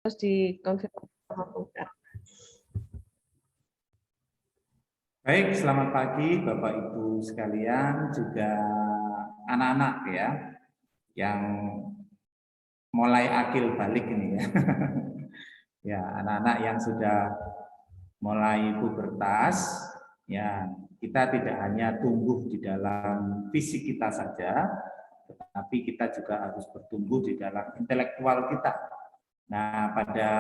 Terus dikonfirmasi sama Buddha. Baik, selamat pagi Bapak Ibu sekalian, juga anak-anak ya, yang mulai akil balik ini ya. Ya, anak-anak yang sudah mulai pubertas, ya kita tidak hanya tumbuh di dalam fisik kita saja, tetapi kita juga harus bertumbuh di dalam intelektual kita. Nah, pada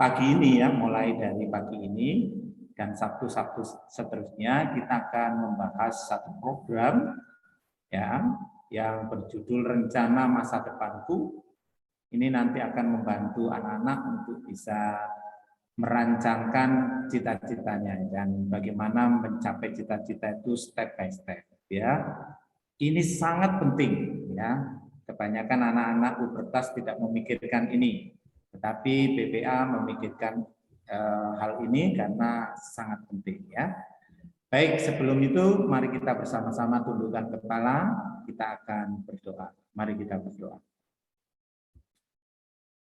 pagi ini ya, mulai dari pagi ini dan Sabtu-Sabtu seterusnya kita akan membahas satu program ya yang berjudul Rencana Masa Depanku. Ini nanti akan membantu anak-anak untuk bisa merancangkan cita-citanya dan bagaimana mencapai cita-cita itu step by step ya. Ini sangat penting ya. Kebanyakan anak-anak pubertas tidak memikirkan ini, tetapi BPA memikirkan hal ini karena sangat penting ya. Baik, sebelum itu mari kita bersama-sama tundukkan kepala, kita akan berdoa. Mari kita berdoa.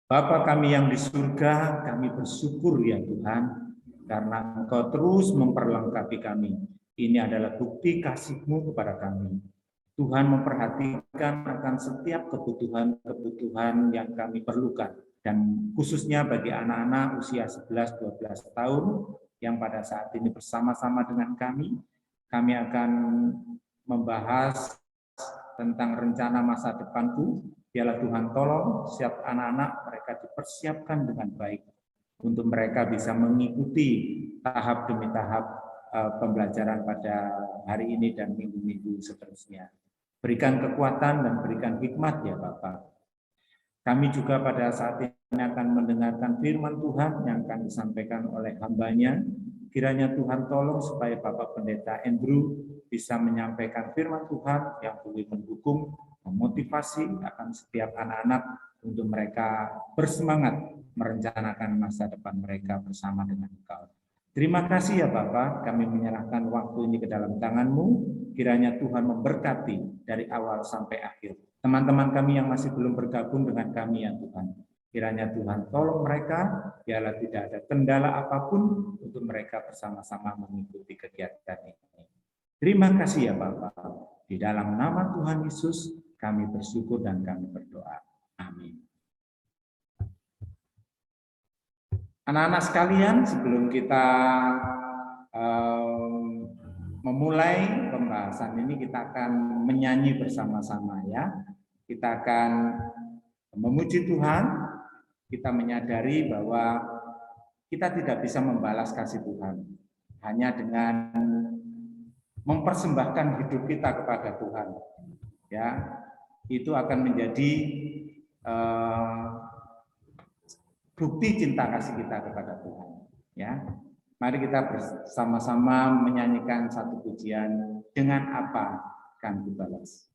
Bapa kami yang di surga, kami bersyukur ya Tuhan, karena Engkau terus memperlengkapi kami. Ini adalah bukti kasih-Mu kepada kami. Tuhan memperhatikan akan setiap kebutuhan-kebutuhan yang kami perlukan. Dan khususnya bagi anak-anak usia 11-12 tahun yang pada saat ini bersama-sama dengan kami akan membahas tentang rencana masa depanku. Biarlah Tuhan tolong setiap anak-anak mereka dipersiapkan dengan baik untuk mereka bisa mengikuti tahap demi tahap pembelajaran pada hari ini dan minggu-minggu seterusnya. Berikan kekuatan dan berikan hikmat ya Bapak. Kami juga pada saat ini akan mendengarkan firman Tuhan yang akan disampaikan oleh hamba-Nya. Kiranya Tuhan tolong supaya Bapak Pendeta Andrew bisa menyampaikan firman Tuhan yang boleh mendukung, memotivasi akan setiap anak-anak untuk mereka bersemangat merencanakan masa depan mereka bersama dengan Engkau. Terima kasih ya Bapak, kami menyerahkan waktu ini ke dalam tangan-Mu. Kiranya Tuhan memberkati dari awal sampai akhir. Teman-teman kami yang masih belum bergabung dengan kami ya Tuhan. Kiranya Tuhan tolong mereka, biarlah tidak ada kendala apapun untuk mereka bersama-sama mengikuti kegiatan ini. Terima kasih ya Bapak. Di dalam nama Tuhan Yesus kami bersyukur dan kami berdoa. Amin. Anak-anak sekalian, sebelum kita memulai pembahasan ini, kita akan menyanyi bersama-sama ya. Kita akan memuji Tuhan, kita menyadari bahwa kita tidak bisa membalas kasih Tuhan hanya dengan mempersembahkan hidup kita kepada Tuhan. Ya, itu akan menjadi bukti cinta kasih kita kepada Tuhan. Ya, mari kita bersama-sama menyanyikan satu pujian, dengan apa akan dibalas.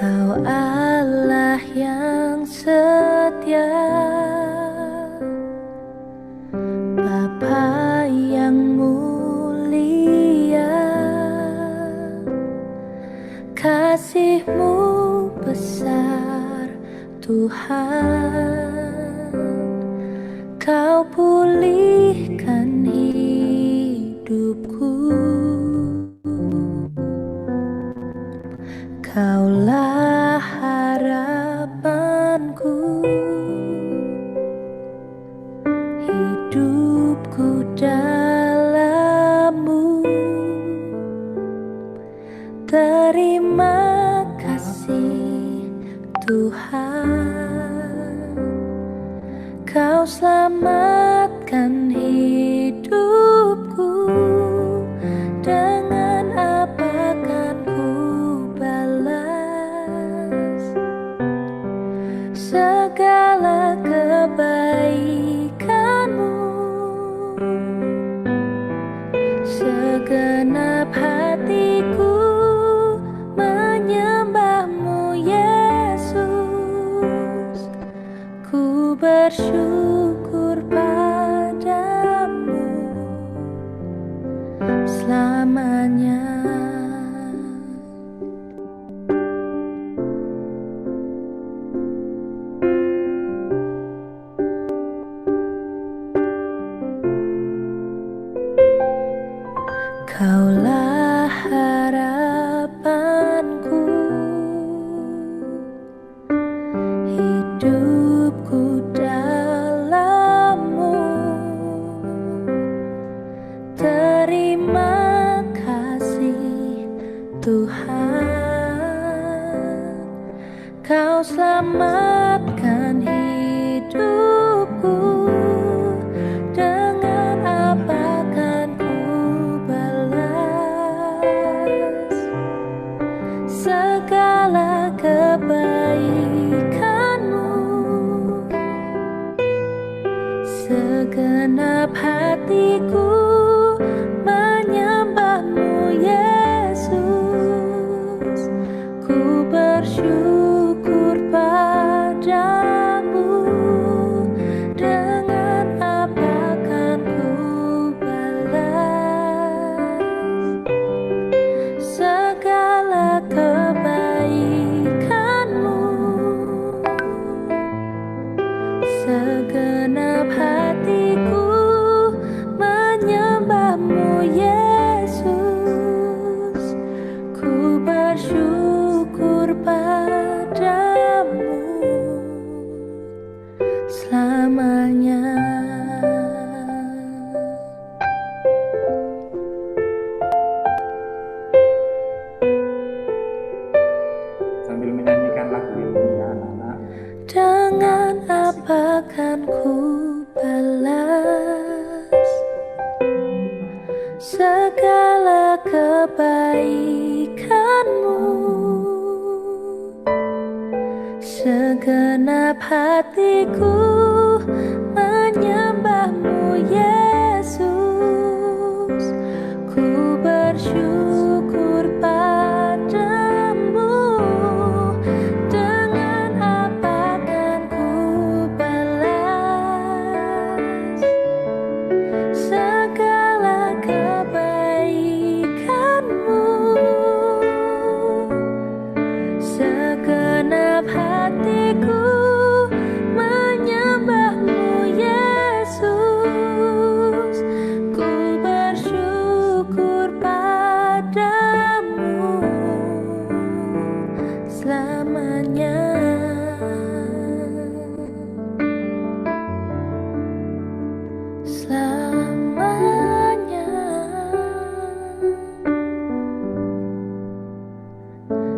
Kau Allah yang setia, Bapa yang mulia, kasih-Mu besar Tuhan. Kau pulihkan hidupku, Kaulah harapanku, hidupku dalam-Mu. Terima kasih Tuhan. Kau selamatkan hidupku. Dengan apa kan ku balas segala kebaikanmu? Segenap hatiku menyembahmu, Yesus. Ku bersyukur padamu selamanya. Kaulah harapanku, hidupku dalam-Mu. Terima kasih Tuhan, Kau selamatkan hidupku. Dengan apa kan ku balas segala kebaikanmu? Segenap hatiku menyembahmu, Yesus. Ku bersyukur padamu. Dengan apa kan ku balas segala kebaikanmu? Segenap hatiku menyembahmu, Yesus. Ku bersyukur padamu selamanya. Sambil menyanyikan lagu ini ya anak-anak. Dengan apa kan ku balas segala kebaikanmu? Segenap hatiku menyembahmu, Yesus. Ku bersyukur padamu. Dengan apa kan ku balas segala kebaikanmu? Segenap hatiku menyembahmu, Yesus. Ku bersyukur padamu selamanya. Selamanya.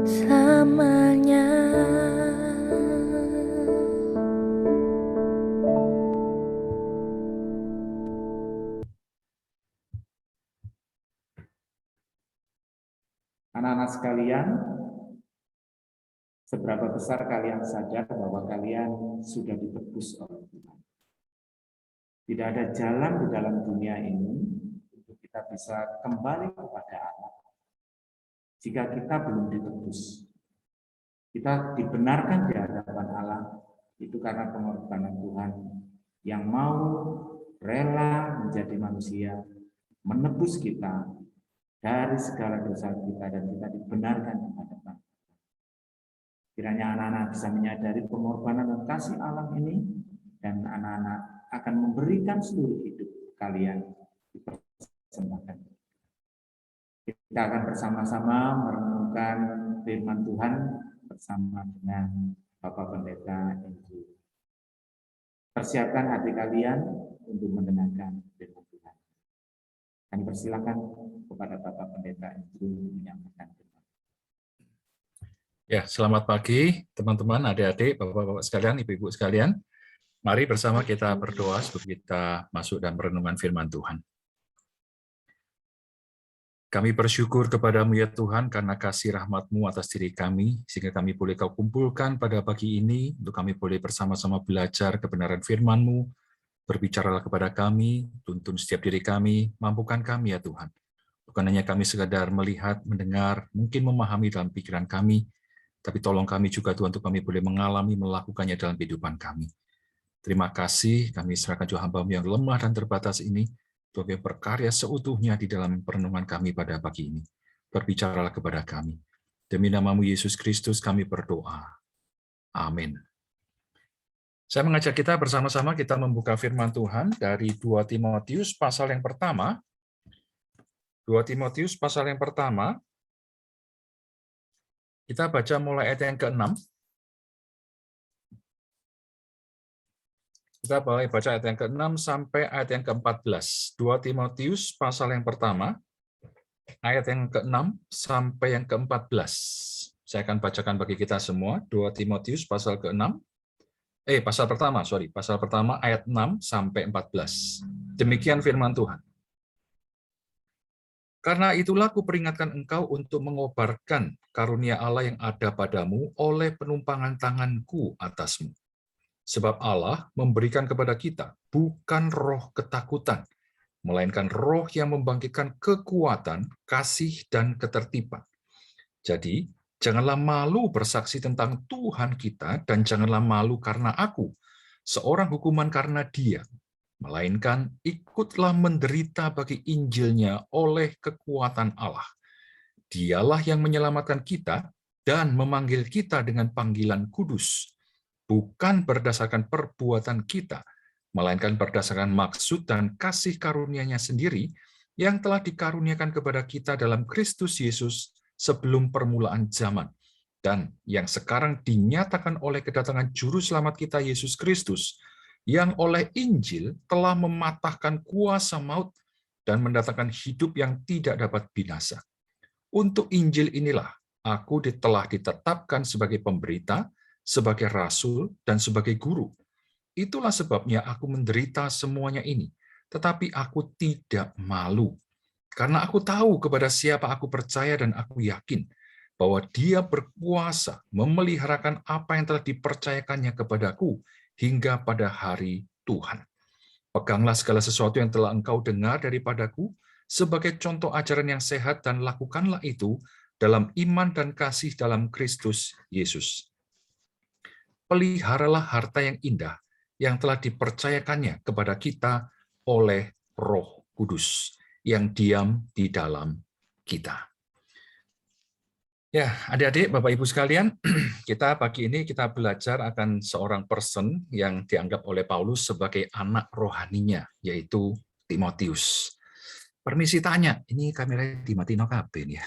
Selamanya. Anak-anak sekalian, seberapa besar kalian sadar bahwa kalian sudah ditebus oleh Tuhan? Tidak ada jalan di dalam dunia ini untuk kita bisa kembali kepada Allah jika kita belum ditebus. Kita dibenarkan di hadapan Allah itu karena pengorbanan Tuhan yang mau rela menjadi manusia, menebus kita dari segala dosa kita, dan kita dibenarkan di hadapan. Kiranya anak-anak bisa menyadari pengorbanan dan kasih Allah ini, dan anak-anak akan memberikan seluruh hidup kalian dipersembahkan. Kita akan bersama-sama merenungkan firman Tuhan bersama dengan Bapak Pendeta Andrew. Persiapkan hati kalian untuk mendengarkan firman Tuhan. Kami persilakan kepada Bapak Pendeta Andrew menyampaikan firman. Ya, selamat pagi teman-teman, adik-adik, bapak-bapak sekalian, ibu-ibu sekalian. Mari bersama kita berdoa sebelum kita masuk dalam renungan firman Tuhan. Kami bersyukur kepadamu ya Tuhan karena kasih rahmat-Mu atas diri kami, sehingga kami boleh Kau kumpulkan pada pagi ini, untuk kami boleh bersama-sama belajar kebenaran firman-Mu, berbicaralah kepada kami, tuntun setiap diri kami, mampukan kami ya Tuhan. Bukan hanya kami sekadar melihat, mendengar, mungkin memahami dalam pikiran kami, tapi tolong kami juga Tuhan untuk kami boleh mengalami, melakukannya dalam kehidupan kami. Terima kasih, kami serahkan juga hamba-Mu yang lemah dan terbatas ini, Tuhan yang berkarya seutuhnya di dalam perenungan kami pada pagi ini. Berbicaralah kepada kami. Demi nama-Mu Yesus Kristus kami berdoa. Amin. Saya mengajak kita bersama-sama kita membuka firman Tuhan dari 2 Timotius pasal yang pertama. 2 Timotius pasal yang pertama, kita baca mulai ayat yang ke-6. Kita boleh baca ayat yang ke-6 sampai ayat yang ke-14. 2 Timotius pasal yang pertama, ayat yang ke-6 sampai yang ke-14. Saya akan bacakan bagi kita semua. 2 Timotius pasal ke-6. Pasal pertama ayat 6 sampai 14. Demikian firman Tuhan. Karena itulah kuperingatkan engkau untuk mengobarkan karunia Allah yang ada padamu oleh penumpangan tanganku atasmu. Sebab Allah memberikan kepada kita bukan roh ketakutan, melainkan roh yang membangkitkan kekuatan, kasih, dan ketertiban. Jadi, janganlah malu bersaksi tentang Tuhan kita, dan janganlah malu karena aku, seorang hukuman karena Dia, melainkan ikutlah menderita bagi Injilnya oleh kekuatan Allah. Dialah yang menyelamatkan kita dan memanggil kita dengan panggilan kudus, bukan berdasarkan perbuatan kita, melainkan berdasarkan maksud dan kasih karunia-Nya sendiri yang telah dikaruniakan kepada kita dalam Kristus Yesus sebelum permulaan zaman, dan yang sekarang dinyatakan oleh kedatangan Juru Selamat kita Yesus Kristus, yang oleh Injil telah mematahkan kuasa maut dan mendatangkan hidup yang tidak dapat binasa. Untuk Injil inilah aku telah ditetapkan sebagai pemberita, sebagai rasul, dan sebagai guru. Itulah sebabnya aku menderita semuanya ini, tetapi aku tidak malu. Karena aku tahu kepada siapa aku percaya dan aku yakin bahwa Dia berkuasa memeliharakan apa yang telah dipercayakannya kepadaku hingga pada hari Tuhan. Peganglah segala sesuatu yang telah engkau dengar daripadaku sebagai contoh ajaran yang sehat dan lakukanlah itu dalam iman dan kasih dalam Kristus Yesus. Peliharalah harta yang indah yang telah dipercayakannya kepada kita oleh Roh Kudus yang diam di dalam kita. Ya, adik-adik, Bapak-Ibu sekalian, kita pagi ini kita belajar akan seorang person yang dianggap oleh Paulus sebagai anak rohaninya, yaitu Timotius. Permisi tanya, ini kameranya dimatiin kabeh ya.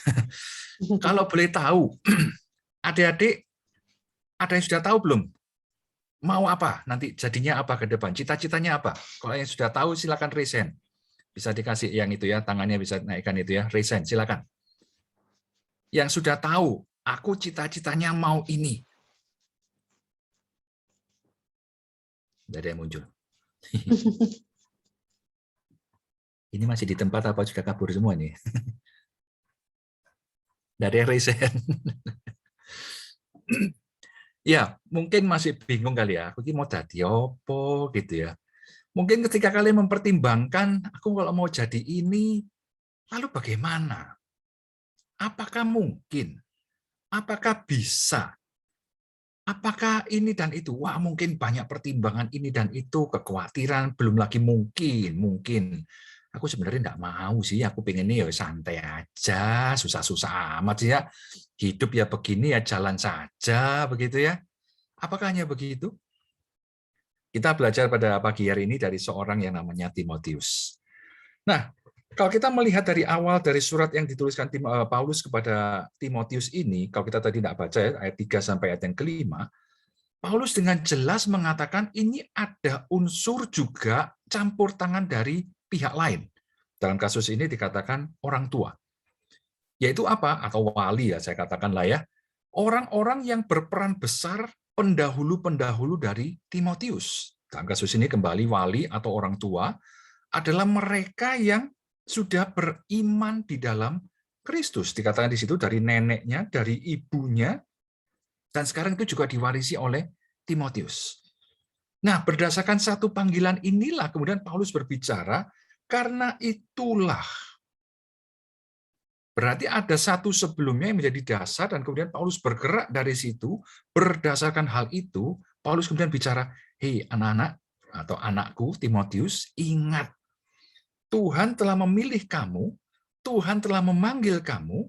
Kalau boleh tahu, adik-adik, ada yang sudah tahu belum? Mau apa? Nanti jadinya apa ke depan? Cita-citanya apa? Kalau yang sudah tahu, silakan raise hand. Bisa dikasih yang itu ya, tangannya bisa naikkan itu ya, raise hand, silakan. Yang sudah tahu, aku cita-citanya mau ini. Tidak ada yang muncul. Ini masih di tempat apa sudah kabur semua nih? Tidak ada yang raise hand. Ya, mungkin masih bingung kali ya, aku ini mau jadi apa gitu ya. Mungkin ketika kalian mempertimbangkan, aku kalau mau jadi ini, lalu bagaimana? Apakah mungkin? Apakah bisa? Apakah ini dan itu? Wah, mungkin banyak pertimbangan ini dan itu, kekhawatiran, belum lagi mungkin. Aku sebenarnya enggak mau sih, aku pengennya ya santai aja, susah-susah amat sih ya. Hidup ya begini ya jalan saja, begitu ya. Apakah hanya begitu? Kita belajar pada pagi hari ini dari seorang yang namanya Timotius. Nah, kalau kita melihat dari awal dari surat yang dituliskan Paulus kepada Timotius ini, kalau kita tadi tidak baca ya, ayat 3 sampai ayat yang ke-5, Paulus dengan jelas mengatakan ini ada unsur juga campur tangan dari pihak lain. Dalam kasus ini dikatakan orang tua. Yaitu apa? Atau wali ya saya katakanlah ya. orang-orang yang berperan besar, pendahulu-pendahulu dari Timotius. Dalam kasus ini kembali wali atau orang tua adalah mereka yang sudah beriman di dalam Kristus. Dikatakan di situ dari neneknya, dari ibunya, dan sekarang itu juga diwarisi oleh Timotius. Nah, berdasarkan satu panggilan inilah kemudian Paulus berbicara, karena itulah. Berarti ada satu sebelumnya yang menjadi dasar, dan kemudian Paulus bergerak dari situ, berdasarkan hal itu, Paulus kemudian bicara, hei anak-anak, atau anakku Timotius, ingat, Tuhan telah memilih kamu, Tuhan telah memanggil kamu,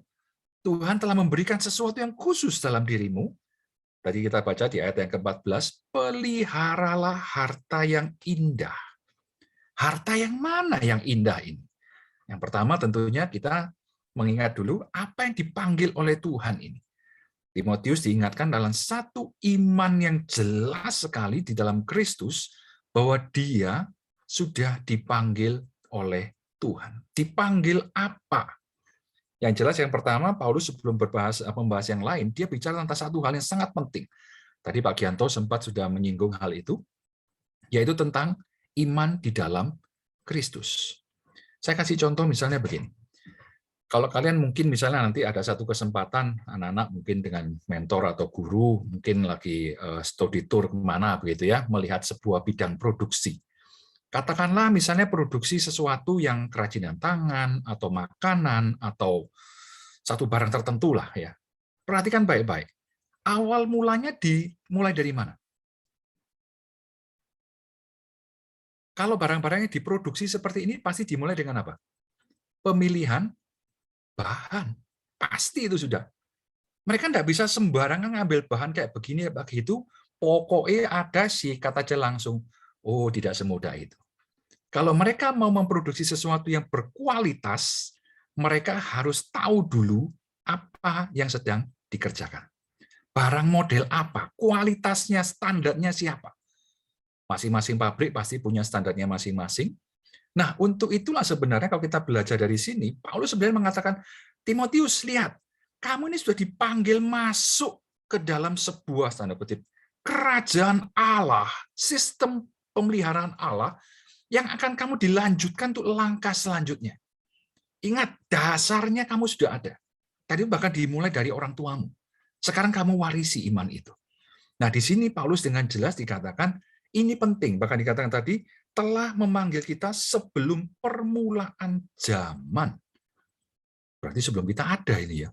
Tuhan telah memberikan sesuatu yang khusus dalam dirimu. Tadi kita baca di ayat yang ke-14, peliharalah harta yang indah. Harta yang mana yang indah ini? Yang pertama tentunya kita mengingat dulu apa yang dipanggil oleh Tuhan ini. Timotius diingatkan dalam satu iman yang jelas sekali di dalam Kristus, bahwa dia sudah dipanggil oleh Tuhan. Dipanggil apa? Yang jelas yang pertama, Paulus sebelum membahas yang lain, dia bicara tentang satu hal yang sangat penting. Tadi Pak Gianto sempat sudah menyinggung hal itu, yaitu tentang iman di dalam Kristus. Saya kasih contoh misalnya begini. Kalau kalian mungkin misalnya nanti ada satu kesempatan, anak-anak mungkin dengan mentor atau guru, mungkin lagi studi tour kemana begitu ya, melihat sebuah bidang produksi. Katakanlah misalnya produksi sesuatu yang kerajinan tangan, atau makanan, atau satu barang tertentu lah ya. Perhatikan baik-baik. Awal mulanya dimulai dari mana? Kalau barang-barangnya diproduksi seperti ini, pasti dimulai dengan apa? Pemilihan bahan. Pasti itu sudah. Mereka tidak bisa sembarangan ngambil bahan kayak begini, begitu. Pokoknya ada sih, kata aja langsung. Oh, tidak semudah itu. Kalau mereka mau memproduksi sesuatu yang berkualitas, mereka harus tahu dulu apa yang sedang dikerjakan. Barang model apa, kualitasnya, standarnya siapa. Masing-masing pabrik pasti punya standarnya masing-masing. Nah, untuk itulah sebenarnya kalau kita belajar dari sini, Paulus sebenarnya mengatakan, Timotius, lihat, kamu ini sudah dipanggil masuk ke dalam sebuah tanda kutip kerajaan Allah, sistem pemeliharaan Allah, yang akan kamu dilanjutkan untuk langkah selanjutnya. Ingat, dasarnya kamu sudah ada. Tadi bahkan dimulai dari orang tuamu. Sekarang kamu warisi iman itu. Nah, di sini Paulus dengan jelas dikatakan, ini penting, bahkan dikatakan tadi, telah memanggil kita sebelum permulaan zaman. Berarti sebelum kita ada ini ya.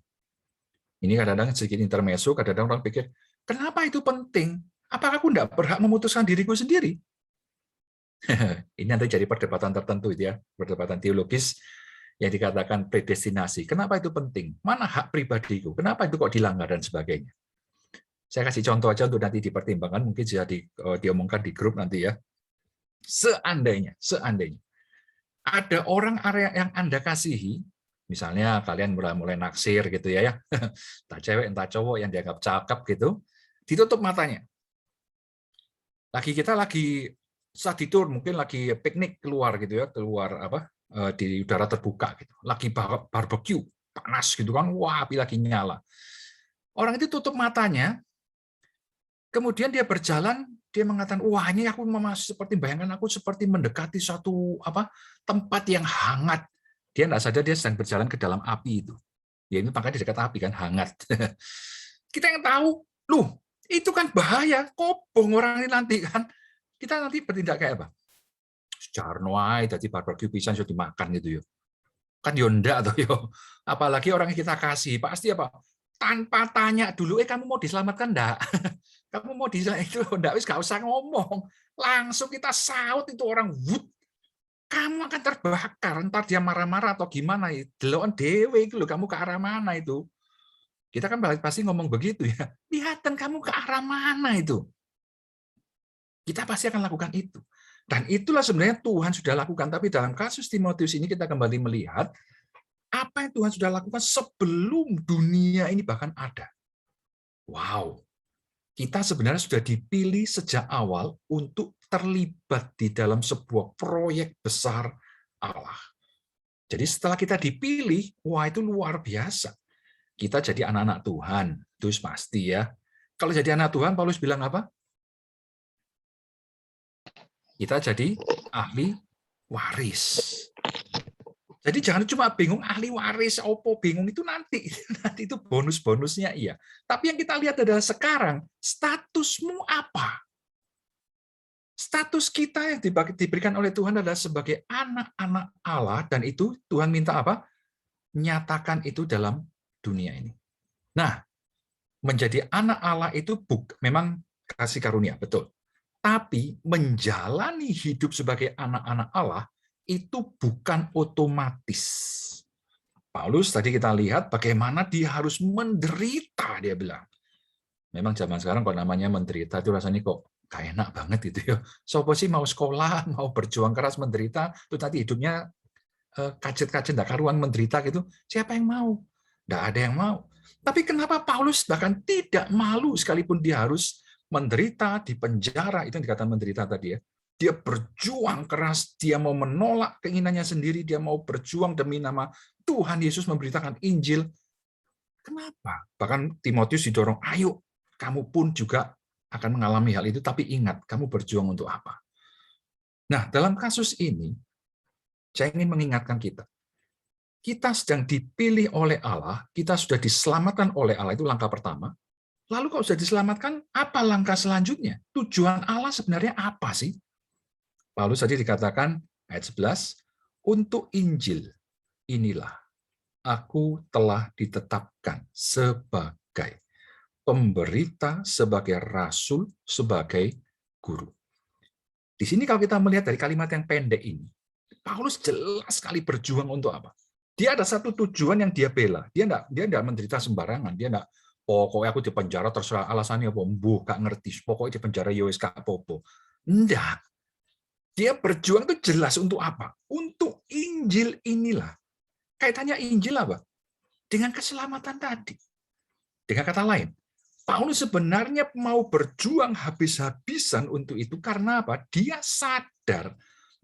Ini kadang-kadang sedikit intermezzo, kadang-kadang orang pikir, kenapa itu penting? Apakah aku tidak berhak memutuskan diriku sendiri? Ini nanti jadi perdebatan tertentu itu ya, perdebatan teologis yang dikatakan predestinasi. Kenapa itu penting? Mana hak pribadiku? Kenapa itu kok dilanggar dan sebagainya? Saya kasih contoh aja untuk nanti dipertimbangkan, mungkin sudah diomongkan di grup nanti ya. Seandainya ada orang area yang Anda kasihi, misalnya kalian mulai naksir gitu ya, entah cewek entah cowok yang dianggap cakep gitu, ditutup matanya. Kita lagi saat tidur, mungkin lagi piknik keluar gitu ya, keluar di udara terbuka gitu, lagi barbecue panas gitu kan, wah api lagi nyala. Orang itu tutup matanya, kemudian dia berjalan, dia mengatakan, wah ini aku seperti bayangkan aku seperti mendekati suatu tempat yang hangat. Dia tidak sadar dia sedang berjalan ke dalam api itu. Ya ini makanya di dekat api kan hangat. Kita yang tahu, loh itu kan bahaya, kobong orang ini nanti kan. Kita nanti bertindak kayak apa? Sejarno ae dadi barbecue pisan sudah dimakan gitu ya. Kan yo ndak atau yo. Apalagi orang yang kita kasih, pasti apa? Tanpa tanya dulu, kamu mau diselamatkan enggak? Kamu mau diselamatkan itu enggak, wis gak usah ngomong. Langsung kita saut itu orang, wut. Kamu akan terbakar, entar dia marah-marah atau gimana, deloken dhewe iki lho, kamu ke arah mana itu. Kita kan pasti ngomong begitu ya. Lihatan kamu ke arah mana itu. Kita pasti akan lakukan itu. Dan itulah sebenarnya Tuhan sudah lakukan. Tapi dalam kasus Timotius ini kita kembali melihat apa yang Tuhan sudah lakukan sebelum dunia ini bahkan ada. Wow. Kita sebenarnya sudah dipilih sejak awal untuk terlibat di dalam sebuah proyek besar Allah. Jadi setelah kita dipilih, wah itu luar biasa. Kita jadi anak-anak Tuhan. kudus pasti ya. Kalau jadi anak Tuhan, Paulus bilang apa? Kita jadi ahli waris. Jadi jangan cuma bingung ahli waris, opo bingung itu nanti itu bonus-bonusnya iya. Tapi yang kita lihat adalah sekarang statusmu apa? Status kita yang diberikan oleh Tuhan adalah sebagai anak-anak Allah, dan itu Tuhan minta apa? Nyatakan itu dalam dunia ini. Nah, menjadi anak Allah itu memang kasih karunia, betul. Tapi menjalani hidup sebagai anak-anak Allah itu bukan otomatis. Paulus tadi kita lihat bagaimana dia harus menderita, dia bilang. Memang zaman sekarang kalau namanya menderita itu rasanya kok gak enak banget gitu ya. Sopo sih mau sekolah, mau berjuang keras menderita, itu tadi hidupnya kajet-kajet, nggak karuan menderita gitu. Siapa yang mau? Nggak ada yang mau. Tapi kenapa Paulus bahkan tidak malu sekalipun dia harus menderita di penjara, itu yang dikatakan menderita tadi ya. Dia berjuang keras, dia mau menolak keinginannya sendiri, dia mau berjuang demi nama Tuhan Yesus memberitakan Injil. Kenapa? Bahkan Timotius didorong, ayo kamu pun juga akan mengalami hal itu, tapi ingat, kamu berjuang untuk apa? Nah, dalam kasus ini, saya ingin mengingatkan kita. Kita sedang dipilih oleh Allah, kita sudah diselamatkan oleh Allah, itu langkah pertama. Lalu kalau sudah diselamatkan, apa langkah selanjutnya? Tujuan Allah sebenarnya apa sih? Paulus tadi dikatakan, ayat 11, untuk Injil, inilah, aku telah ditetapkan sebagai pemberita, sebagai rasul, sebagai guru. Di sini kalau kita melihat dari kalimat yang pendek ini, Paulus jelas sekali berjuang untuk apa? Dia ada satu tujuan yang dia bela. Dia enggak menderita sembarangan. Dia enggak, pokoknya aku di penjara terserah alasannya apa, mbuh gak ngerti. Pokoknya di penjara ya wis gak apa-apa. Enggak. Dia berjuang itu jelas untuk apa? Untuk Injil inilah. Kaitannya Injil apa? Dengan keselamatan tadi. Dengan kata lain, Paulus sebenarnya mau berjuang habis-habisan untuk itu karena apa? Dia sadar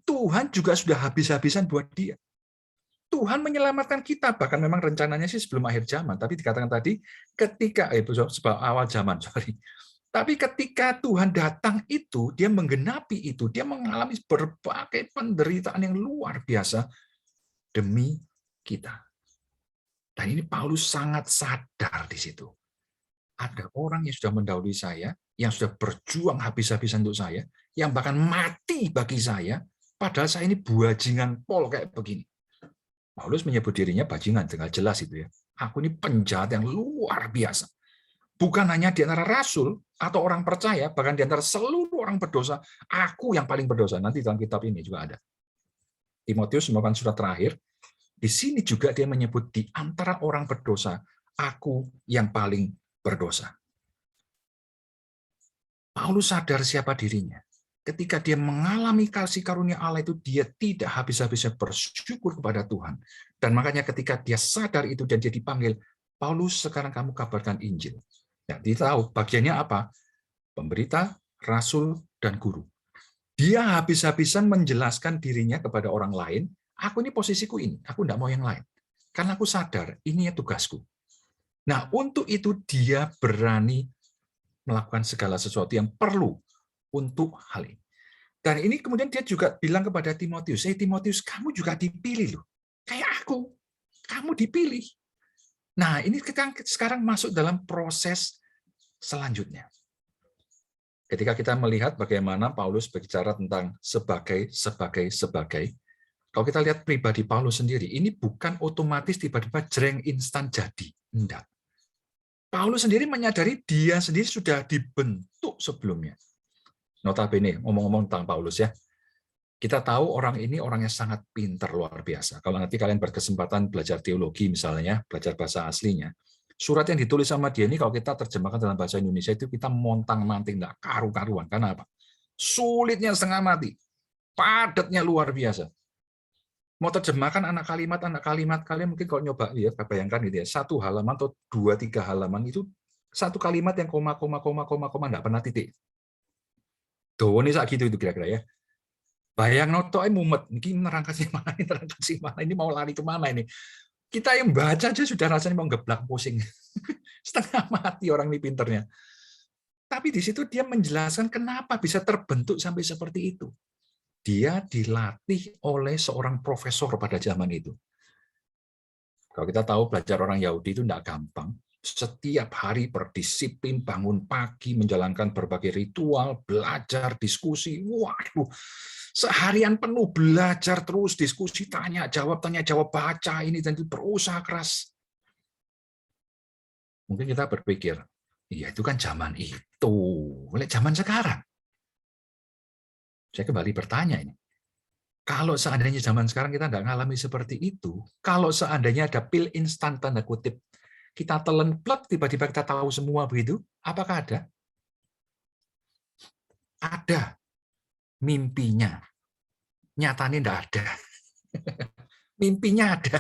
Tuhan juga sudah habis-habisan buat dia. Tuhan menyelamatkan kita, bahkan memang rencananya sih sebelum akhir zaman, tapi dikatakan tadi ketika sebelum awal zaman, Tapi ketika Tuhan datang itu, dia menggenapi itu, dia mengalami berbagai penderitaan yang luar biasa demi kita. Dan ini Paulus sangat sadar di situ. Ada orang yang sudah mendahului saya, yang sudah berjuang habis-habisan untuk saya, yang bahkan mati bagi saya, padahal saya ini bajingan pol kayak begini. Paulus menyebut dirinya bajingan, dengan jelas itu ya. Aku ini penjahat yang luar biasa. Bukan hanya di antara rasul atau orang percaya, bahkan di antara seluruh orang berdosa, aku yang paling berdosa. Nanti dalam kitab ini juga ada. Timotius merupakan surat terakhir. Di sini juga dia menyebut di antara orang berdosa, aku yang paling berdosa. Paulus sadar siapa dirinya. Ketika dia mengalami kasih karunia Allah itu, dia tidak habis-habisnya bersyukur kepada Tuhan. Dan makanya ketika dia sadar itu dan dia dipanggil, Paulus, sekarang kamu kabarkan Injil. Ya, dia tahu bagiannya apa? Pemberita, rasul, dan guru. Dia habis-habisan menjelaskan dirinya kepada orang lain, aku ini posisiku ini, aku tidak mau yang lain. Karena aku sadar, ini ya tugasku. Nah, untuk itu dia berani melakukan segala sesuatu yang perlu untuk hal ini. Dan ini kemudian dia juga bilang kepada Timotius, Timotius, kamu juga dipilih loh. Kayak aku, kamu dipilih. Nah, ini kita sekarang masuk dalam proses selanjutnya. Ketika kita melihat bagaimana Paulus berbicara tentang sebagai, kalau kita lihat pribadi Paulus sendiri, ini bukan otomatis tiba-tiba jreng instan jadi. Enggak. Paulus sendiri menyadari dia sendiri sudah dibentuk sebelumnya. Notabene, ngomong-ngomong tentang Paulus ya, kita tahu orang ini orangnya sangat pintar, luar biasa. Kalau nanti kalian berkesempatan belajar teologi misalnya, belajar bahasa aslinya, surat yang ditulis sama dia ini kalau kita terjemahkan dalam bahasa Indonesia itu kita montang-manting, enggak karu-karuan. Karena apa? Sulitnya setengah mati. Padatnya luar biasa. Mau terjemahkan anak kalimat, kalian mungkin kalau nyoba lihat, bayangkan gitu ya, satu halaman atau 2-3 halaman itu satu kalimat yang koma, enggak pernah titik. Doa ini gitu itu kira-kira ya. Bayang noto mumet, ini nerangkasi mana, ini mau lari kemana ini. Kita yang baca aja sudah rasanya mau geblak pusing. Setengah mati orang ini pinternya. Tapi di situ dia menjelaskan kenapa bisa terbentuk sampai seperti itu. Dia dilatih oleh seorang profesor pada zaman itu. Kalau kita tahu belajar orang Yahudi itu tidak gampang. Setiap hari berdisiplin, bangun pagi, menjalankan berbagai ritual, belajar, diskusi. Waduh, seharian penuh belajar terus, diskusi, tanya jawab, baca, ini dan itu, berusaha keras. Mungkin kita berpikir, iya itu kan zaman itu, oleh zaman sekarang. Saya kembali bertanya ini, kalau seandainya zaman sekarang kita nggak ngalami seperti itu, kalau seandainya ada pil instan tanda kutip, kita telan plek, tiba-tiba kita tahu semua begitu, apakah ada? Ada. Mimpinya. Nyatanya nggak ada. Mimpinya ada.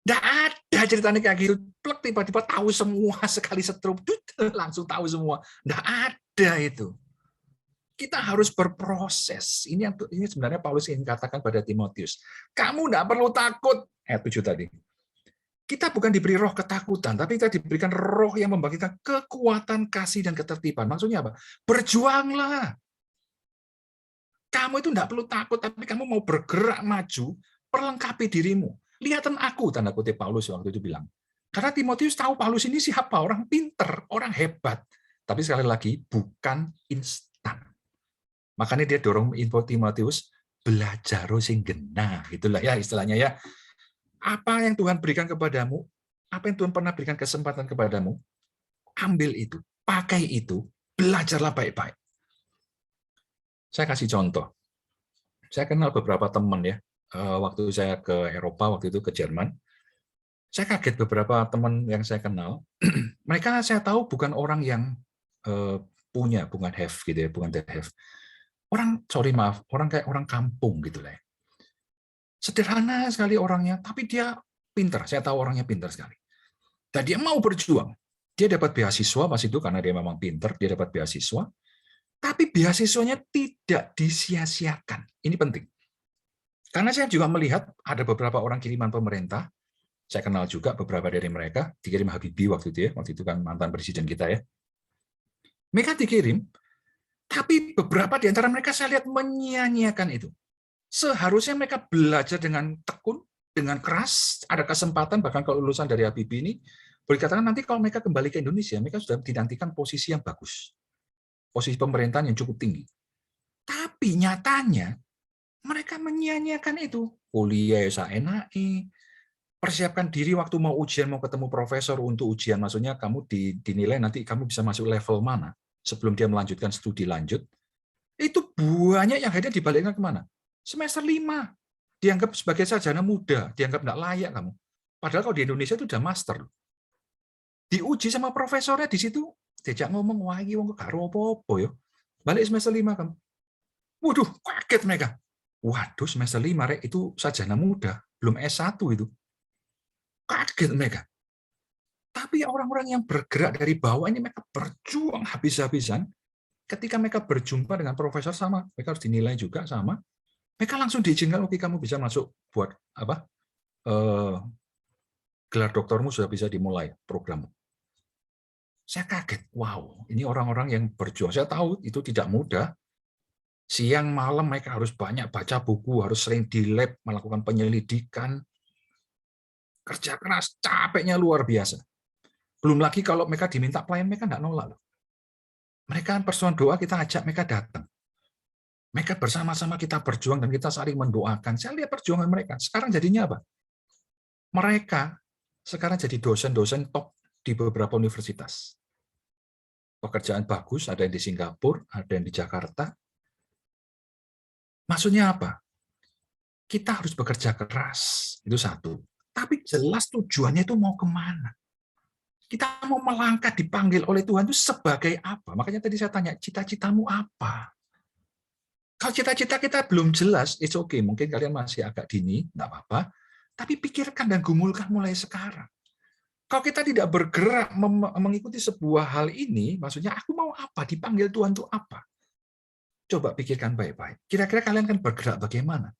Nggak ada ceritanya kayak gitu. Plek, tiba-tiba tahu semua, sekali setrum, langsung tahu semua. Nggak ada itu. Kita harus berproses. Ini sebenarnya Paulus ingin katakan pada Timotius. Kamu tidak perlu takut. Ayat 7 tadi. Kita bukan diberi roh ketakutan, tapi kita diberikan roh yang membagikan kekuatan, kasih, dan ketertiban. Maksudnya apa? Berjuanglah. Kamu itu tidak perlu takut, tapi kamu mau bergerak maju, perlengkapi dirimu. Lihatan aku, tanda kutip Paulus waktu itu bilang. Karena Timotius tahu Paulus ini siapa? Orang pinter, orang hebat. Tapi sekali lagi, bukan instan. Makanya dia dorong info Timotius, belajar sing genah. Itulah ya istilahnya ya. Apa yang Tuhan berikan kepadamu, apa yang Tuhan pernah berikan kesempatan kepadamu, ambil itu, pakai itu, belajarlah baik-baik. Saya kasih contoh. Saya kenal beberapa teman ya, waktu saya ke Eropa, waktu itu ke Jerman. Saya kaget beberapa teman yang saya kenal, mereka saya tahu bukan orang yang punya, bukan have gitu ya, bukan that have. Orang kayak orang kampung gitu lah. Sederhana sekali orangnya, tapi dia pintar. Saya tahu orangnya pintar sekali. Dan dia mau berjuang. Dia dapat beasiswa pas itu karena dia memang pintar, dia dapat beasiswa. Tapi beasiswanya tidak disia-siakan. Ini penting. Karena saya juga melihat ada beberapa orang kiriman pemerintah. Saya kenal juga beberapa dari mereka, dikirim Habibie waktu itu kan mantan presiden kita ya. Mereka dikirim, tapi beberapa di antara mereka saya lihat menyia-nyiakan itu. Seharusnya mereka belajar dengan tekun, dengan keras, ada kesempatan, bahkan kalau lulusan dari Habibie ini, boleh dikatakan nanti kalau mereka kembali ke Indonesia, mereka sudah dinantikan posisi yang bagus. Posisi pemerintahan yang cukup tinggi. Tapi nyatanya, mereka menyia-nyiakan itu. Kuliah SNAI, persiapkan diri waktu mau ujian, mau ketemu profesor untuk ujian, maksudnya kamu dinilai nanti kamu bisa masuk level mana, sebelum dia melanjutkan studi lanjut, itu banyak yang akhirnya dibalikkan kemana? Semester 5, dianggap sebagai sarjana muda, dianggap tidak layak kamu. Padahal kalau di Indonesia itu sudah master. Diuji sama profesornya di situ, diajak ngomong, wah ini wong karo apa-apa ya. Balik semester 5 kamu. Waduh, kaget mereka. Waduh, semester 5 rek, itu sarjana muda, belum S1 itu. Kaget mereka. Tapi orang-orang yang bergerak dari bawah ini mereka berjuang habis-habisan. Ketika mereka berjumpa dengan profesor sama, mereka harus dinilai juga sama. Mereka langsung diizinkan, oke kamu bisa masuk buat apa? Gelar doktormu sudah bisa dimulai programmu. Saya kaget, wow, ini orang-orang yang berjuang. Saya tahu itu tidak mudah. Siang malam mereka harus banyak baca buku, harus sering di lab melakukan penyelidikan. Kerja keras, capeknya luar biasa. Belum lagi kalau mereka diminta pelayan, mereka tidak nolak. Mereka persoalan doa, kita ajak mereka datang. Mereka bersama-sama kita berjuang dan kita saling mendoakan. Saya lihat perjuangan mereka. Sekarang jadinya apa? Mereka sekarang jadi dosen-dosen top di beberapa universitas. Pekerjaan bagus, ada yang di Singapura, ada yang di Jakarta. Maksudnya apa? Kita harus bekerja keras, itu satu. Tapi jelas tujuannya itu mau kemana? Kita mau melangkah dipanggil oleh Tuhan itu sebagai apa? Makanya tadi saya tanya, cita-citamu apa? Kalau cita-cita kita belum jelas, it's okay. Mungkin kalian masih agak dini, enggak apa-apa. Tapi pikirkan dan gumulkan mulai sekarang. Kalau kita tidak bergerak mengikuti sebuah hal ini, maksudnya aku mau apa? Dipanggil Tuhan itu apa? Coba pikirkan baik-baik. Kira-kira kalian kan bergerak bagaimana?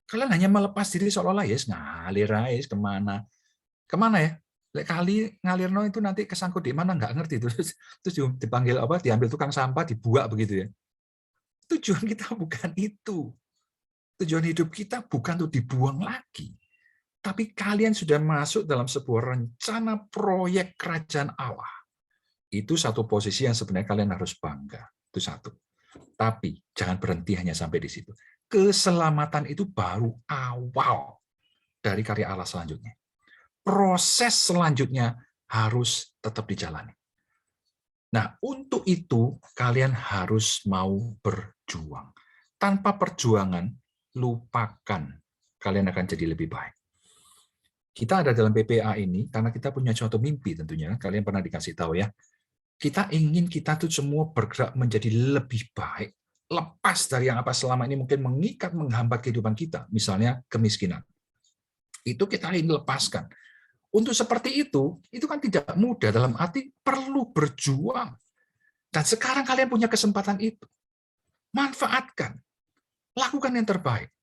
Kalian hanya melepas diri seolah-olah ngalir aja kemana ya? Lek kali ngalirno itu nanti kesangkut di mana nggak ngerti terus dipanggil diambil tukang sampah dibuang begitu ya. Tujuan kita bukan itu. Tujuan hidup kita bukan untuk dibuang lagi. Tapi kalian sudah masuk dalam sebuah rencana proyek kerajaan Allah. Itu satu posisi yang sebenarnya kalian harus bangga. Itu satu. Tapi jangan berhenti hanya sampai di situ. Keselamatan itu baru awal dari karya Allah selanjutnya. Proses selanjutnya harus tetap dijalani. Nah, untuk itu kalian harus mau berjuang. Tanpa perjuangan, lupakan. Kalian akan jadi lebih baik. Kita ada dalam PPA ini karena kita punya suatu mimpi tentunya. Kalian pernah dikasih tahu ya. Kita ingin kita tuh semua bergerak menjadi lebih baik. Lepas dari yang apa selama ini mungkin mengikat, menghambat kehidupan kita. Misalnya kemiskinan. Itu kita ingin lepaskan. Untuk seperti itu kan tidak mudah. Dalam arti perlu berjuang. Dan sekarang kalian punya kesempatan itu. Manfaatkan. Lakukan yang terbaik.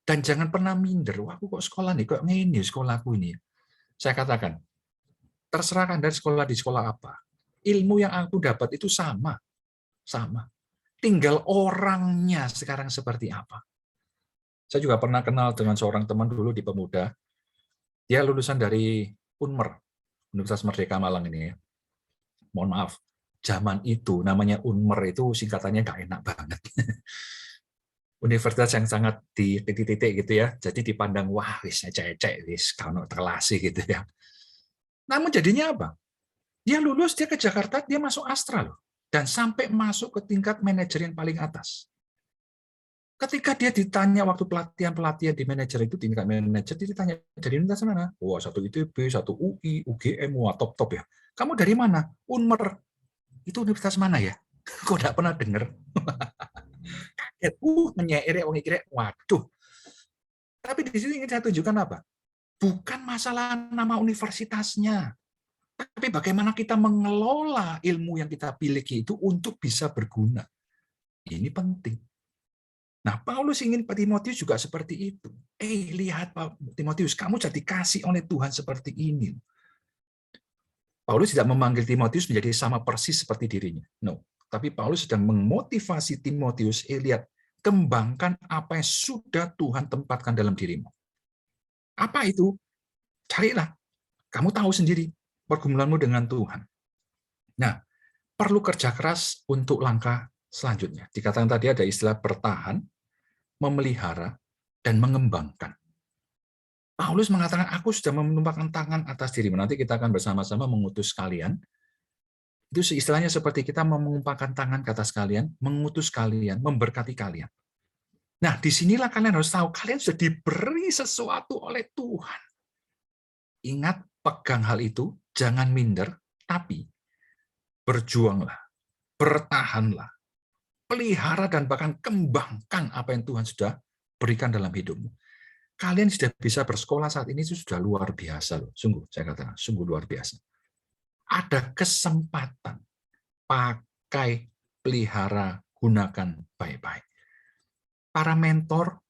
Dan jangan pernah minder. Wah, aku kok sekolah nih, kok ngene sekolahku ini. Saya katakan, terserah Anda sekolah di sekolah apa. Ilmu yang aku dapat itu sama. Sama. Tinggal orangnya sekarang seperti apa. Saya juga pernah kenal dengan seorang teman dulu di Pemuda. Dia lulusan dari UNMER, Universitas Merdeka Malang ini ya. Mohon maaf, zaman itu namanya UNMER itu singkatannya nggak enak banget. Universitas yang sangat di titik-titik gitu ya. Jadi dipandang wah wis ecek-ecek wis kalau terlasi gitu ya. Namun jadinya apa? Dia lulus, dia ke Jakarta, dia masuk Astra loh. Dan sampai masuk ke tingkat manajer yang paling atas. Ketika dia ditanya waktu pelatihan di manajer itu, tingkat manajer, dia ditanya, dari universitas mana? Wah, satu ITB, satu UI, UGM, wah top-top ya. Kamu dari mana? UNMER. Itu universitas mana ya? Kok nggak pernah dengar? Kaget, menyair, waduh. Tapi di sini ingin saya tunjukkan apa? Bukan masalah nama universitasnya. Tapi bagaimana kita mengelola ilmu yang kita miliki itu untuk bisa berguna. Ini penting. Nah, Paulus ingin Timotius juga seperti itu. Lihat Pak Timotius, kamu jadi kasih oleh Tuhan seperti ini. Paulus tidak memanggil Timotius menjadi sama persis seperti dirinya. No. Tapi Paulus sedang memotivasi Timotius, lihat, kembangkan apa yang sudah Tuhan tempatkan dalam dirimu. Apa itu? Carilah. Kamu tahu sendiri pergumulanmu dengan Tuhan. Nah, perlu kerja keras untuk langkah selanjutnya. Dikatakan tadi ada istilah bertahan, memelihara, dan mengembangkan. Paulus mengatakan, aku sudah menumpahkan tangan atas dirimu. Nanti kita akan bersama-sama mengutus kalian. Itu istilahnya seperti kita menumpahkan tangan ke atas kalian, mengutus kalian, memberkati kalian. Nah, disinilah kalian harus tahu, kalian sudah diberi sesuatu oleh Tuhan. Ingat, pegang hal itu, jangan minder, tapi berjuanglah, bertahanlah, pelihara dan bahkan kembangkan apa yang Tuhan sudah berikan dalam hidupmu. Kalian sudah bisa bersekolah saat ini itu sudah luar biasa loh. Sungguh, saya katakan, sungguh luar biasa. Ada kesempatan, pakai, pelihara, gunakan baik-baik. Para mentor,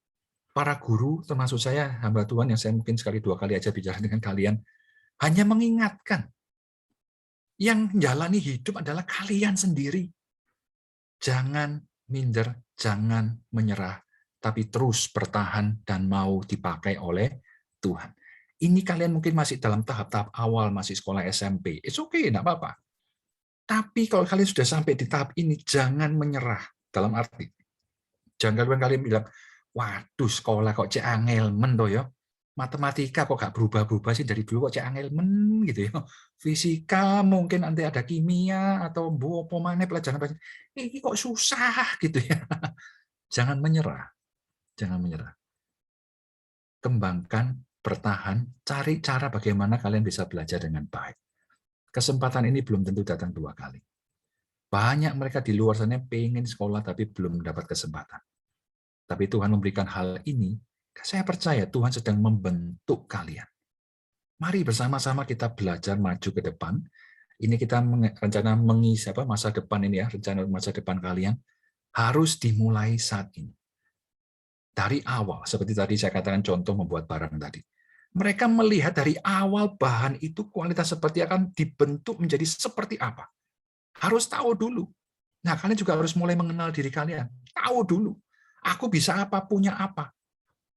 para guru, termasuk saya, hamba Tuhan yang saya mungkin sekali dua kali aja bicara dengan kalian, hanya mengingatkan, yang menjalani hidup adalah kalian sendiri. Jangan minder, jangan menyerah, tapi terus bertahan dan mau dipakai oleh Tuhan. Ini kalian mungkin masih dalam tahap-tahap awal, masih sekolah SMP. It's okay, enggak apa-apa. Tapi kalau kalian sudah sampai di tahap ini, jangan menyerah. Dalam arti, jangan kalian bilang, waduh sekolah kok cek angel men toh ya. Matematika kok gak berubah-berubah sih dari dulu kok cek angel men gitu ya. Fisika mungkin nanti ada kimia atau apa mana pelajaran ini kok susah gitu ya. Jangan menyerah. Jangan menyerah. Kembangkan, bertahan, cari cara bagaimana kalian bisa belajar dengan baik. Kesempatan ini belum tentu datang dua kali. Banyak mereka di luar sana pengen sekolah tapi belum mendapat kesempatan. Tapi Tuhan memberikan hal ini, saya percaya Tuhan sedang membentuk kalian. Mari bersama-sama kita belajar maju ke depan. Ini kita rencana mengisi masa depan ini ya, rencana masa depan kalian harus dimulai saat ini. dari awal, seperti tadi saya katakan contoh membuat barang tadi. Mereka melihat dari awal bahan itu kualitas seperti akan dibentuk menjadi seperti apa. Harus tahu dulu. Nah, kalian juga harus mulai mengenal diri kalian. Tahu dulu, aku bisa apa, punya apa.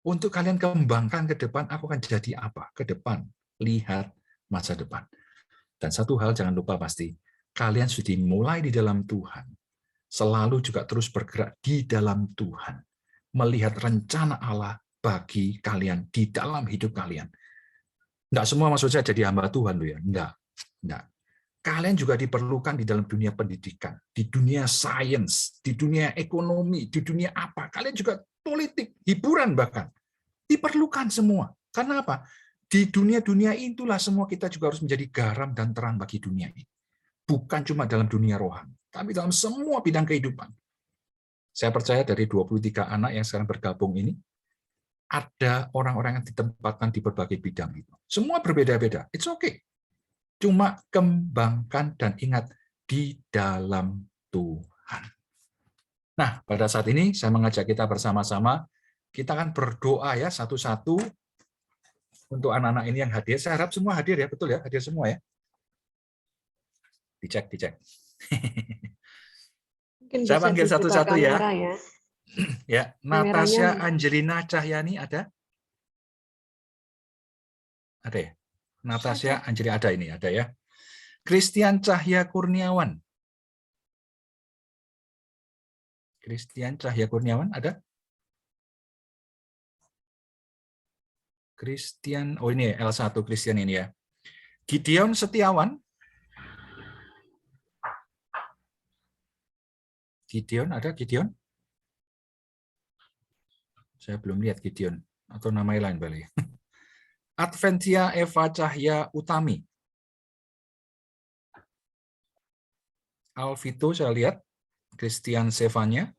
Untuk kalian kembangkan ke depan, aku akan jadi apa ke depan. Lihat masa depan. Dan satu hal jangan lupa pasti, kalian sudah mulai di dalam Tuhan. Selalu juga terus bergerak di dalam Tuhan. Melihat rencana Allah bagi kalian di dalam hidup kalian. Enggak semua maksud saya jadi hamba Tuhan loh ya. Enggak. Kalian juga diperlukan di dalam dunia pendidikan, di dunia sains, di dunia ekonomi, di dunia apa. Kalian juga politik, hiburan bahkan. Diperlukan semua. Karena apa? Di dunia-dunia itulah semua kita juga harus menjadi garam dan terang bagi dunia ini. Bukan cuma dalam dunia rohani, tapi dalam semua bidang kehidupan. Saya percaya dari 23 anak yang sekarang bergabung ini, ada orang-orang yang ditempatkan di berbagai bidang itu. Semua berbeda-beda. It's okay. Cuma kembangkan dan ingat di dalam Tuhan. Nah, pada saat ini saya mengajak kita bersama-sama, kita akan berdoa ya satu-satu untuk anak-anak ini yang hadir. Saya harap semua hadir ya, betul ya? Hadir semua ya? Dicek. Mungkin Saya bisa panggil dibuka satu-satu ya. kamera ya. Ya, Natasha Angelina Cahyani ada? Ada ya? Natasha Angelina ada ini, ada ya. Christian Cahya Kurniawan. Christian Cahya Kurniawan ada? Christian, oh ini L1 Christian ini ya. Gideon Setiawan. Gideon, ada Gideon? Saya belum lihat Gideon. Atau nama lain balik. Adventia Eva Cahya Utami. Alvito saya lihat. Christian Sevanya.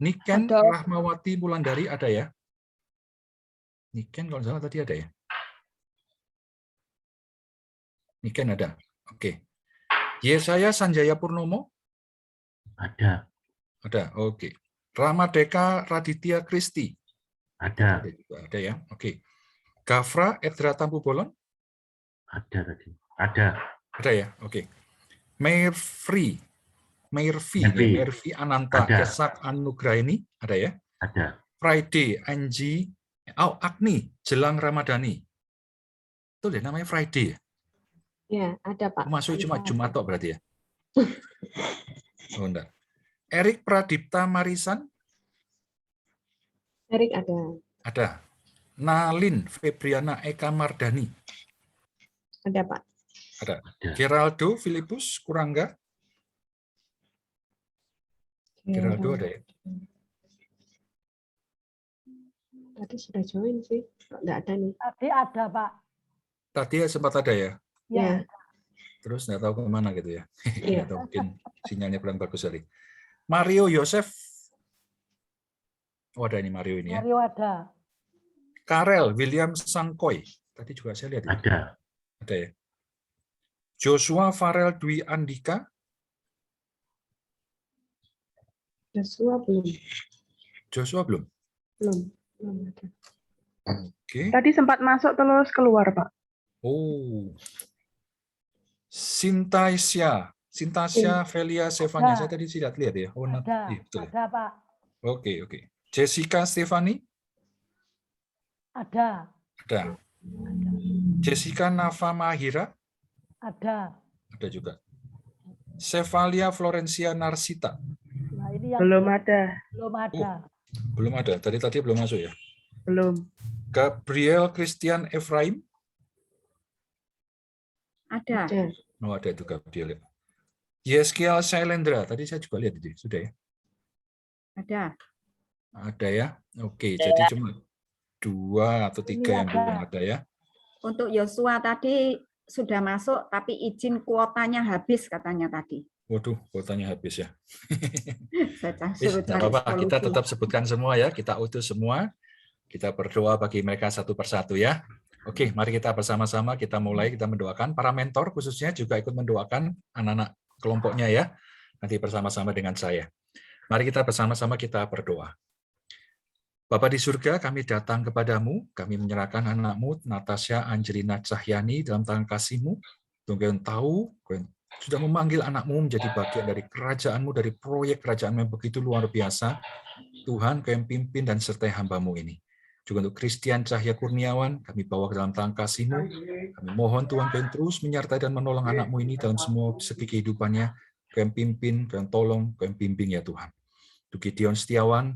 Niken Rahmawati Wulandari ada ya? Niken kalau salah tadi ada ya? Niken ada. Oke. Yesaya Sanjaya Purnomo? Ada. Ada, oke. Ramadeka Raditya Kristi? Ada. Ada ya, oke. Gafra Edra Tampu Bolon? Ada tadi. Ada. Ada ya, oke. Mervi Ananta Kesak Anugraini? Ada ya? Ada. Friday Anji Agni Jelang Ramadhani. Betul ya namanya Friday ya? Ya, ada Pak. Masuk cuma Jumat tok berarti ya? Oh enggak. Erik Pradipta Marisan? Erik ada. Ada. Nalin Febriana Eka Mardani? Ada Pak. Ada. Geraldo Filipus Kurangga? Geraldo ada ya? Tadi sudah join sih. Enggak ada nih. Tadi ada, Pak. Tadi sempat ada ya? Ya. Terus nggak tahu kemana gitu ya? Iya. Atau mungkin sinyalnya kurang bagus kali. Mario Yosef. Oh ada ini Mario ini ya. Mario ada. Karel William Sangkoy. Tadi juga saya lihat. Ada. Ada ya. Joshua Farel Dwi Andika. Joshua belum. Joshua belum? Belum ada. Oke. Tadi sempat masuk terus keluar, Pak. Oh. Sintasia Velia Stefania. Saya tadi lihat ya. Oh, Ada, iya, betul ya. ada, Pak. Oke. Jessica Stefani? Ada. Ada. Jessica Nafa Mahira? Ada. Ada juga. Sevalia Florencia Narsita? Nah, ini yang Belum ada. belum ada. Belum ada. Tadi belum masuk ya. Belum. Gabriel Christian Efraim? Ada. Oh, ada itu Gabriel. Yeskiel Shailendra, tadi saya juga lihat itu, sudah ya? Ada. Ada ya? Oke, jadi cuma 2 atau 3 yang belum ada ya. Untuk Yosua tadi sudah masuk, tapi izin kuotanya habis katanya tadi. Waduh, kuotanya habis ya. Saya suruh Tidak cari apa-apa, kita solusi. tetap sebutkan semua ya, kita utus semua. Kita berdoa bagi mereka satu persatu ya. Oke, mari kita bersama-sama kita mulai, kita mendoakan. Para mentor khususnya juga ikut mendoakan anak-anak kelompoknya ya. Nanti bersama-sama dengan saya. Mari kita bersama-sama kita berdoa. Bapa di surga, kami datang kepadamu, kami menyerahkan anakmu, Natasha Angelina Cahyani, dalam tangan kasih-Mu. Tuhan, Kau tahu, Kau sudah memanggil anakmu menjadi bagian dari kerajaan-Mu, dari proyek kerajaan-Mu yang begitu luar biasa. Tuhan, Kau yang pimpin dan sertai hamba-Mu ini. Juga untuk Christian Cahya Kurniawan, kami bawa ke dalam tangan kasih-Mu. Kami mohon Tuhan, Kau yang terus menyertai dan menolong anakmu ini dalam semua segi kehidupannya. Kau yang pimpin, Kau yang tolong, Kau yang bimbing ya Tuhan. Untuk Gideon Setiawan,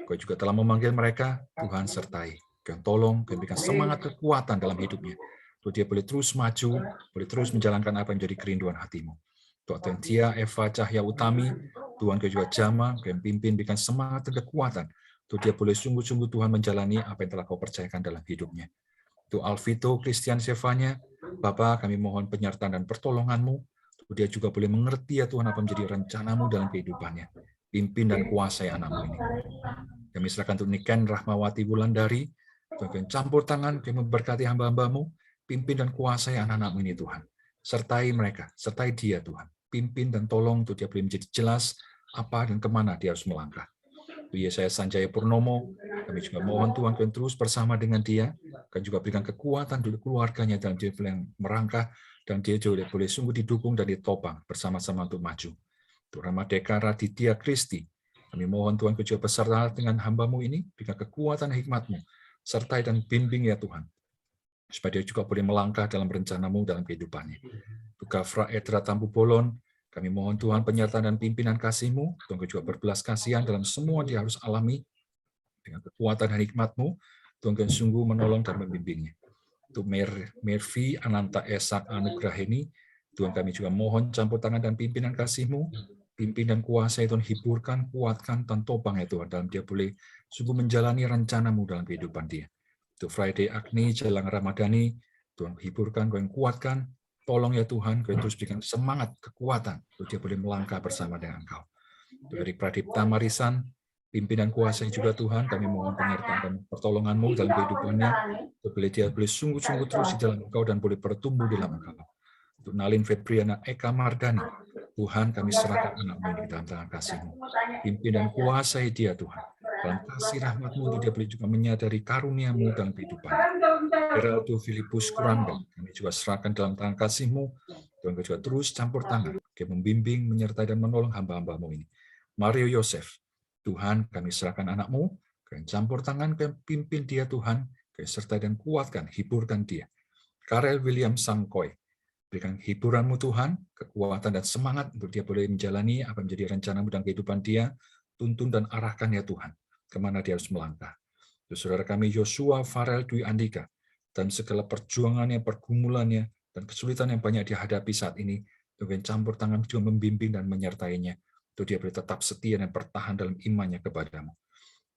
Kau juga telah memanggil mereka, Tuhan sertai. Kau yang tolong, Kau yang berikan semangat kekuatan dalam hidupnya. Untuk dia boleh terus maju, boleh terus menjalankan apa yang menjadi kerinduan hatimu. Untuk Atentia, Eva, Cahya Utami, Tuhan Kau juga jamah, Kau yang pimpin, berikan semangat dan kekuatan. Untuk dia boleh sungguh-sungguh Tuhan menjalani apa yang telah Kau percayakan dalam hidupnya. Untuk Alvito, Christian Sevanya, Bapa, kami mohon penyertaan dan pertolongan-Mu. Untuk dia juga boleh mengerti ya Tuhan apa menjadi rencana-Mu dalam kehidupannya. Pimpin dan kuasai anakmu ini. Kami serahkan untuk Niken Rahmawati Wulandari, Tuhan campur tangan, kami memberkati hamba-hamba-Mu, pimpin dan kuasai anak-anak-Mu ini Tuhan. Sertai mereka, sertai dia Tuhan. Pimpin dan tolong untuk dia boleh menjadi jelas apa dan kemana dia harus melangkah. Untuk Yesaya Sanjaya Purnomo, kami juga mohon Tuhan kau terus bersama dengan dia, dan juga berikan kekuatan untuk keluarganya dalam dia yang merangkah, dan dia juga boleh sungguh didukung dan ditopang bersama-sama untuk maju. Untuk Ramadeka Raditya Kristi, kami mohon Tuhan Kau juga beserta dengan hamba-Mu ini, berikan kekuatan hikmat-Mu, sertai dan bimbing ya Tuhan, supaya dia juga boleh melangkah dalam rencana-Mu dalam kehidupannya. Untuk Gafra Edra Tampu Bolon, kami mohon Tuhan penyertaan dan pimpinan kasih-Mu, Tuhan Kau juga berbelas kasihan dalam semua dia harus alami, dengan kekuatan dan hikmat-Mu, Tuhan Kau sungguh menolong dan membimbingnya. Untuk Mervi Ananta Esak Anugraheni, Tuhan kami juga mohon campur tangan dan pimpinan kasih-Mu, pimpin dan kuasai Tuhan, hiburkan, kuatkan, dan topang ya Tuhan, dalam dia boleh sungguh menjalani rencana-Mu dalam kehidupan dia. Untuk Friday Agni, Jelang Ramadhani, Tuhan hiburkan, Kau yang kuatkan, tolong ya Tuhan, Kau yang terus berikan semangat, kekuatan, untuk dia boleh melangkah bersama dengan Engkau. Untuk Erik Pradipta Marisan, pimpin dan kuasai juga Tuhan, kami mohon penyertaan dan pertolongan-Mu dalam kehidupannya, untuk dia boleh sungguh-sungguh terus di dalam Engkau dan boleh bertumbuh di dalam Engkau. Untuk Nalin Febriana Eka Mardani, Tuhan kami serahkan anak-Mu ini dalam tangan kasih-Mu. Pimpin dan kuasai dia Tuhan. Dalam kasih rahmat-Mu untuk dia boleh juga menyadari karunia-Mu dalam kehidupan. Geraldo Filipus Kurangga, kami juga serahkan dalam tangan kasih-Mu. Tuhan kau juga terus campur tangan, kau membimbing, menyertai dan menolong hamba-hamba-Mu ini. Mario Yosef, Tuhan kami serahkan anak-Mu, kau yang campur tangan, kau yang pimpin dia Tuhan, kau yang sertai dan kuatkan, hiburkan dia. Karel William Sangkoy, berikan hiburan-Mu Tuhan, kekuatan dan semangat untuk dia boleh menjalani apa menjadi rencana-Mu dalam kehidupan dia, tuntun dan arahkan ya Tuhan, kemana dia harus melangkah. Untuk saudara kami Yosua Farel Dwi Andika, dan segala perjuangannya, pergumulannya, dan kesulitan yang banyak dihadapi saat ini, Tuhan campur tangan juga membimbing dan menyertainya, untuk dia boleh tetap setia dan bertahan dalam imannya kepadamu.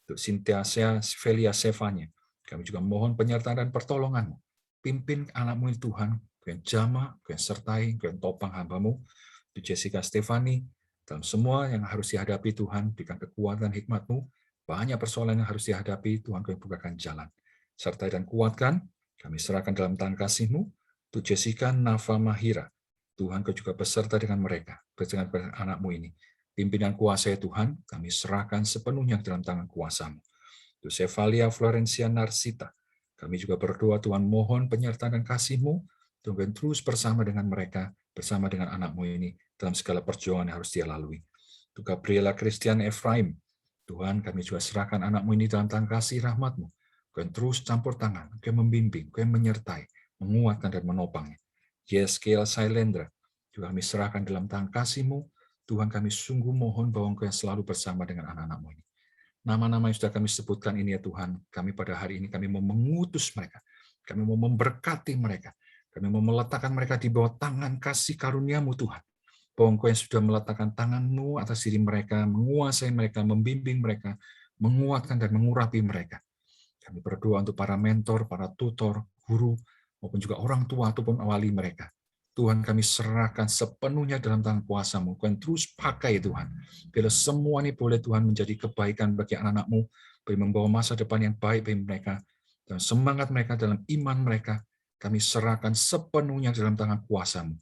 Untuk Sintiasia Velia Sevanya, kami juga mohon penyertaan dan pertolongan-Mu. Pimpin anak-Mu ini Tuhan, Kau yang jamah, Kau yang sertai, Kau yang topang hamba-Mu. Untuk Jessica Stefani, dalam semua yang harus dihadapi Tuhan, berikan kekuatan hikmat-Mu. Banyak persoalan yang harus dihadapi, Tuhan Kau yang bukakan jalan. Sertai dan kuatkan, kami serahkan dalam tangan kasih-Mu. Untuk Jessica Nafa Mahira, Tuhan Kau juga beserta dengan mereka, dengan anak-Mu ini. Pimpinan kuasa ya Tuhan, kami serahkan sepenuhnya dalam tangan kuasa-Mu. Untuk Sevalia Florencia Narsita, kami juga berdoa Tuhan mohon penyertaan dan kasih-Mu, Tuhan terus bersama dengan mereka, bersama dengan anak-Mu ini, dalam segala perjuangan yang harus dia lalui. Untuk Gabriela Christian Efraim, Tuhan kami juga serahkan anak-Mu ini dalam tangan kasih rahmat-Mu. Kau yang terus campur tangan, Kau yang membimbing, Kau yang menyertai, menguatkan dan menopangnya. Yeskel Sailendra, juga kami serahkan dalam tangan kasih-Mu. Tuhan kami sungguh mohon bahwa Kau yang selalu bersama dengan anak-anak-Mu ini. Nama-nama yang sudah kami sebutkan ini ya Tuhan, kami pada hari ini kami mau mengutus mereka, kami mau memberkati mereka, kami mau meletakkan mereka di bawah tangan kasih karunia-Mu Tuhan. Bahwa Engkau yang sudah meletakkan tangan-Mu atas diri mereka, menguasai mereka, membimbing mereka, menguatkan dan mengurapi mereka. Kami berdoa untuk para mentor, para tutor, guru, maupun juga orang tua ataupun wali mereka. Tuhan kami serahkan sepenuhnya dalam tangan kuasa-Mu. Kau yang terus pakai Tuhan. Bila semua ini boleh Tuhan menjadi kebaikan bagi anak-anak-Mu, boleh membawa masa depan yang baik bagi mereka, dan semangat mereka dalam iman mereka, kami serahkan sepenuhnya dalam tangan kuasa-Mu.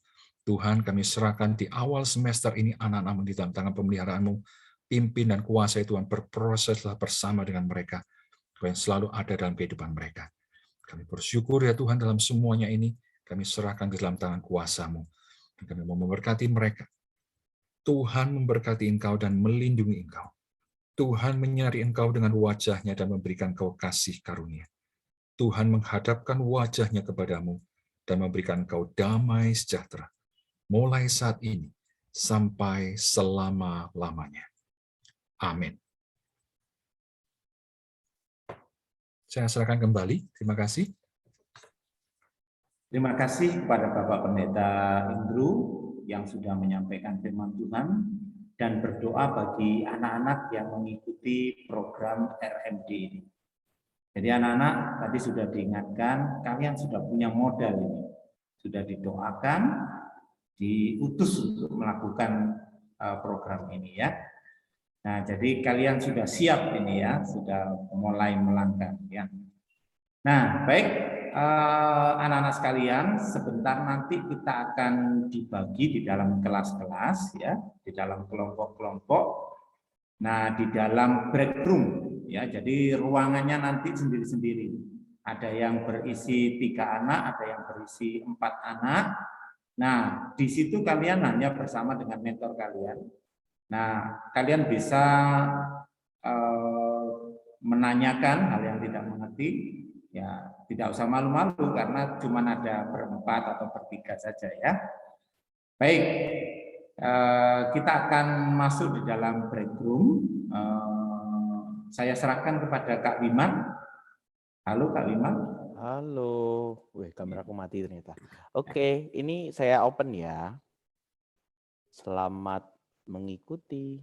Tuhan kami serahkan di awal semester ini anak-anak-Mu di dalam tangan pemeliharaan-Mu, pimpin dan kuasai Tuhan, berproseslah bersama dengan mereka. Tuhan selalu ada dalam kehidupan mereka. Kami bersyukur ya Tuhan dalam semuanya ini, kami serahkan ke dalam tangan kuasa-Mu. Dan kami mau memberkati mereka. Tuhan memberkati engkau dan melindungi engkau. Tuhan menyinari engkau dengan wajah-Nya dan memberikan engkau kasih karunia. Tuhan menghadapkan wajah-Nya kepadamu dan memberikan engkau damai sejahtera, mulai saat ini sampai selama-lamanya. Amin. Saya serahkan kembali. Terima kasih. Terima kasih kepada Bapak Pendeta Indru yang sudah menyampaikan firman Tuhan dan berdoa bagi anak-anak yang mengikuti program RMD ini. Jadi anak-anak tadi sudah diingatkan, kalian sudah punya modal ini. Sudah didoakan, diutus untuk melakukan program ini ya. Nah, jadi kalian sudah siap ini ya, sudah mulai melangkah ya. Nah, baik anak-anak sekalian, sebentar nanti kita akan dibagi di dalam kelas-kelas ya, di dalam kelompok-kelompok. Nah, di dalam break room ya, jadi ruangannya nanti sendiri-sendiri. Ada yang berisi 3 anak, ada yang berisi 4 anak. Nah, di situ kalian hanya bersama dengan mentor kalian. Nah, kalian bisa menanyakan hal yang tidak mengerti, ya tidak usah malu-malu karena cuma ada berempat atau bertiga saja ya. Baik, kita akan masuk di dalam break room. Saya serahkan kepada Kak Wiman. Halo Kak Wiman. Halo, wih kameraku mati ternyata. Oke, ini saya open ya. Selamat mengikuti.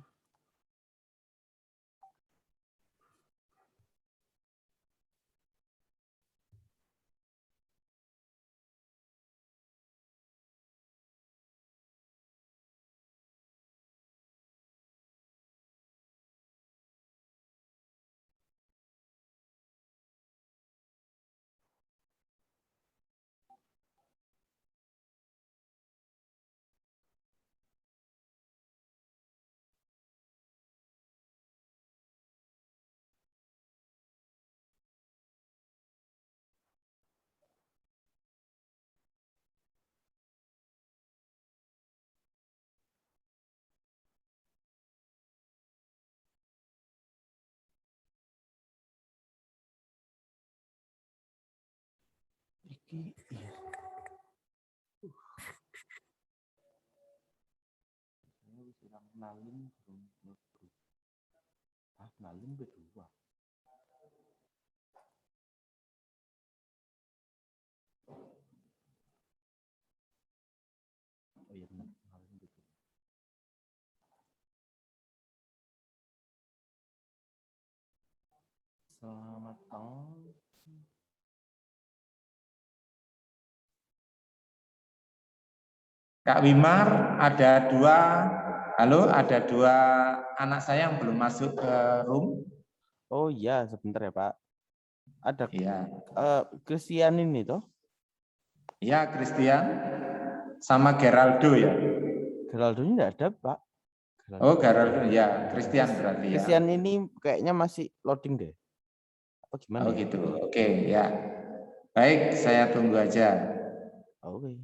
Nalin berdua. Oh iya benar, nalin berdua. Selamat pagi. Kak Wimar, ada 2 anak saya yang belum masuk ke room. Oh iya, sebentar ya Pak. Ada Iya. Christian ini toh? Iya, Christian sama Geraldo ya. Geraldo ini enggak ada, Pak. Oh, Geraldo ya, Christian berarti ya. Christian ini kayaknya masih loading deh. Apa gimana? Oh gitu. Oke, ya. Baik, saya tunggu aja. Oke.